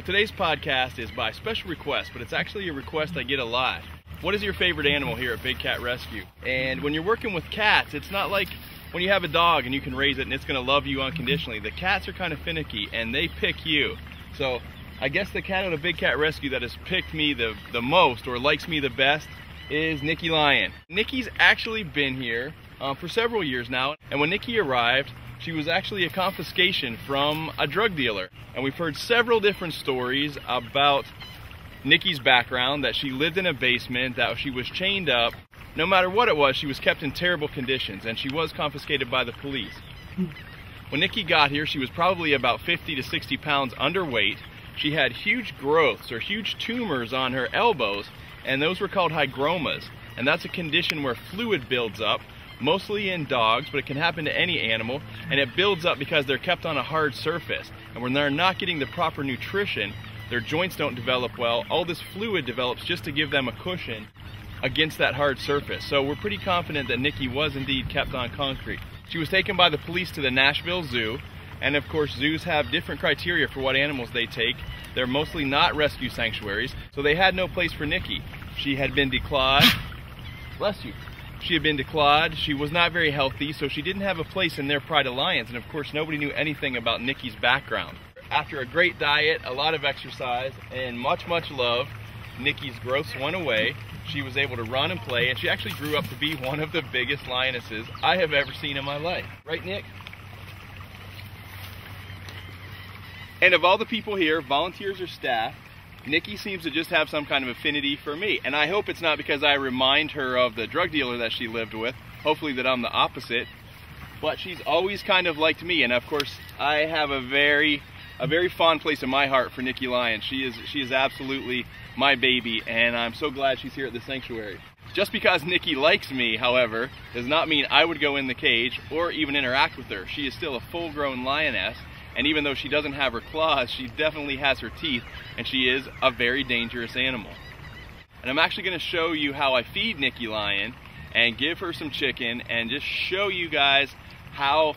today's podcast is by special request, but it's actually a request I get a lot. What is your favorite animal here at Big Cat Rescue? And when you're working with cats, it's not like when you have a dog and you can raise it and it's going to love you unconditionally. The cats are kind of finicky and they pick you. So I guess the cat at a Big Cat Rescue that has picked me the most or likes me the best is Nikki Lion. Nikki's actually been here for several years now, and when Nikki arrived, she was actually a confiscation from a drug dealer. And we've heard several different stories about Nikki's background, that she lived in a basement, that she was chained up. No matter what it was, she was kept in terrible conditions, and she was confiscated by the police. When Nikki got here, she was probably about 50 to 60 pounds underweight. She had huge growths or huge tumors on her elbows, and those were called hygromas. And that's a condition where fluid builds up, mostly in dogs, but it can happen to any animal, and it builds up because they're kept on a hard surface. And when they're not getting the proper nutrition, their joints don't develop well. All this fluid develops just to give them a cushion against that hard surface. So we're pretty confident that Nikki was indeed kept on concrete. She was taken by the police to the Nashville Zoo, and of course zoos have different criteria for what animals they take. They're mostly not rescue sanctuaries, so they had no place for Nikki. She had been declawed. Bless you. She had been declawed, she was not very healthy, so she didn't have a place in their pride of lions, and of course nobody knew anything about Nikki's background. After a great diet, a lot of exercise, and much love, Nikki's growths went away. She was able to run and play, and she actually grew up to be one of the biggest lionesses I have ever seen in my life. Right, Nick? And of all the people here, volunteers or staff, Nikki seems to just have some kind of affinity for me. And I hope it's not because I remind her of the drug dealer that she lived with. Hopefully that I'm the opposite. But she's always kind of liked me. And of course, I have a very fond place in my heart for Nikki Lion. She is absolutely my baby, and I'm so glad she's here at the sanctuary. Just because Nikki likes me, however, does not mean I would go in the cage or even interact with her. She is still a full-grown lioness. And even though she doesn't have her claws, she definitely has her teeth, and she is a very dangerous animal. And I'm actually going to show you how I feed Nikki Lion and give her some chicken and just show you guys how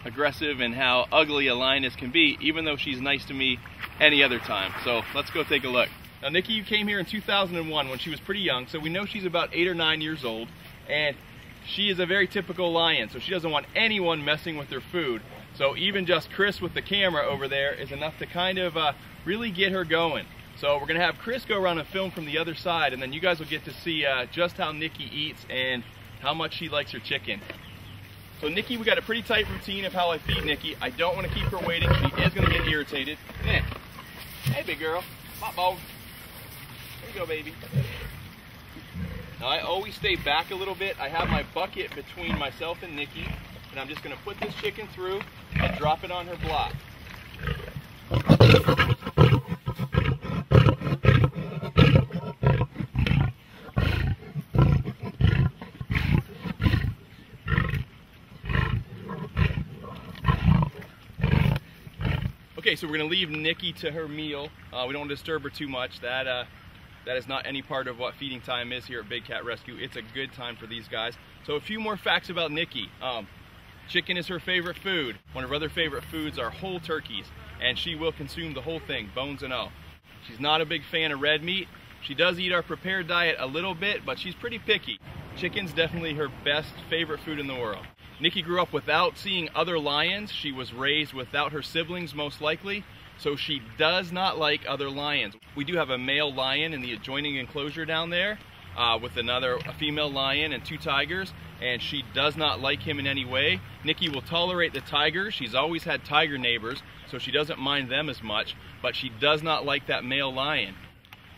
aggressive and how ugly a lioness can be, even though she's nice to me any other time. So let's go take a look. Now Nikki came here in 2001 when she was pretty young, so we know she's about 8 or 9 years old, and she is a very typical lion, so she doesn't want anyone messing with her food. So even just Chris with the camera over there is enough to kind of really get her going. So we're going to have Chris go around and film from the other side, and then you guys will get to see just how Nikki eats and how much she likes her chicken. So Nikki, we got a pretty tight routine of how I feed Nikki. I don't want to keep her waiting. She is going to get irritated. Nick. Hey, big girl. Pop ball. There you go, baby. Now I always stay back a little bit. I have my bucket between myself and Nikki, and I'm just going to put this chicken through and drop it on her block. Okay, so we're going to leave Nikki to her meal. We don't want to disturb her too much. That is not any part of what feeding time is here at Big Cat Rescue. It's a good time for these guys. So a few more facts about Nikki. Chicken is her favorite food. One of her other favorite foods are whole turkeys, and she will consume the whole thing, bones and all. She's not a big fan of red meat. She does eat our prepared diet a little bit, but she's pretty picky. Chicken's definitely her best favorite food in the world. Nikki grew up without seeing other lions. She was raised without her siblings, most likely, so she does not like other lions. We do have a male lion in the adjoining enclosure down there with a female lion and 2 tigers, and she does not like him in any way. Nikki will tolerate the tiger. She's always had tiger neighbors, so she doesn't mind them as much, but she does not like that male lion.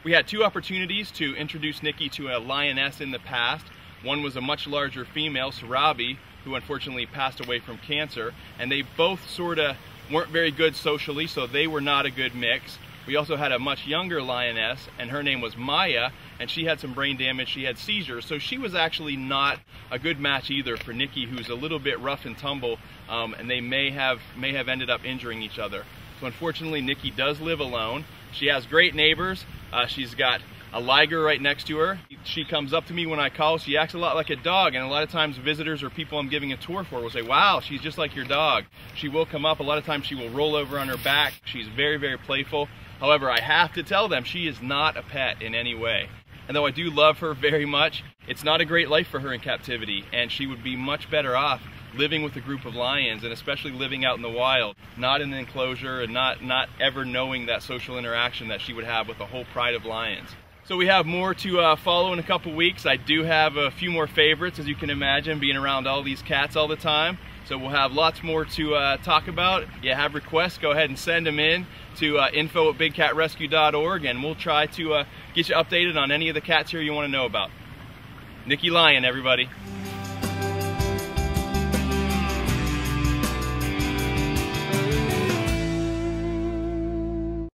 We had 2 opportunities to introduce Nikki to a lioness in the past. One was a much larger female, Sarabi, who unfortunately passed away from cancer, and they both sort of weren't very good socially, so they were not a good mix. We also had a much younger lioness, and her name was Maya, and she had some brain damage, she had seizures, so she was actually not a good match either for Nikki, who's a little bit rough and tumble, and they may have ended up injuring each other. So unfortunately, Nikki does live alone. She has great neighbors. She's got a liger right next to her. She comes up to me when I call. She acts a lot like a dog, and a lot of times visitors or people I'm giving a tour for will say, wow, she's just like your dog. She will come up. A lot of times she will roll over on her back. She's very, very playful. However, I have to tell them she is not a pet in any way. And though I do love her very much, it's not a great life for her in captivity, and she would be much better off living with a group of lions, and especially living out in the wild, not in an enclosure, and not ever knowing that social interaction that she would have with a whole pride of lions. So we have more to follow in a couple weeks. I do have a few more favorites, as you can imagine, being around all these cats all the time. So we'll have lots more to talk about. If you have requests, go ahead and send them in to info@bigcatrescue.org, and we'll try to get you updated on any of the cats here you want to know about. Nicky Lion, everybody.